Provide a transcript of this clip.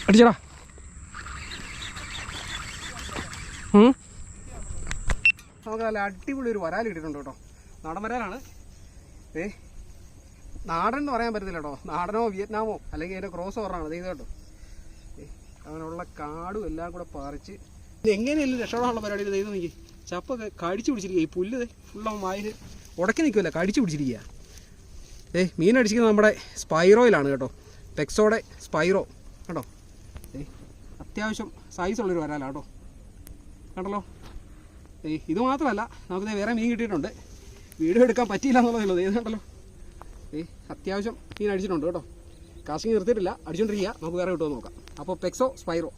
അടിച്ചടാ. നമുക്ക് നല്ല അടിപൊളി ഒരു വരാൽ ഇട്ടിട്ടുണ്ട് കേട്ടോ. നാടൻ വരാലാണ്. നാടൻ എന്ന് പറയാൻ പറ്റത്തില്ല കേട്ടോ. നാടനോ വിയറ്റ്നാമോ അല്ലെങ്കിൽ അതിൻ്റെ ക്രോസ് ഓവറാണ് ഇത് കേട്ടോ. അങ്ങനെയുള്ള കാടും എല്ലാം കൂടെ പറിച്ച് ഇത് എങ്ങനെയല്ലേ രക്ഷപ്പെടാനുള്ള പരിപാടി ചെയ്ത് നോക്കി. ചപ്പൊക്കെ കടിച്ചു പിടിച്ചിരിക്കുക. ഈ പുല്ല് ഫുള്ള വായിൽ ഉടക്കി നിൽക്കുമല്ല, കടിച്ചു പിടിച്ചിരിക്കുക. മീൻ അടിച്ചിരിക്കുന്നത് നമ്മുടെ സ്പൈറോയിലാണ് കേട്ടോ. പെക്സോടെ സ്പൈറോ കേട്ടോ. അത്യാവശ്യം സൈസുള്ളൊരു വരാലാണ് കേട്ടോ. കണ്ടല്ലോ. ഇത് മാത്രമല്ല നമുക്ക് വേറെ മീൻ കിട്ടിയിട്ടുണ്ട്. വീഡിയോ എടുക്കാൻ പറ്റിയില്ല എന്നുള്ളതല്ലോ. ഇത് കണ്ടല്ലോ. അത്യാവശ്യം മീൻ അടിച്ചിട്ടുണ്ട് കേട്ടോ. കാസ്റ്റിംഗ് നിർത്തിയിട്ടില്ല, അടിച്ചുകൊണ്ടിരിക്കുക. നമുക്ക് വേറെ കിട്ടുമോ നോക്കാം. അപ്പോൾ പെക്സോ സ്പൈറോ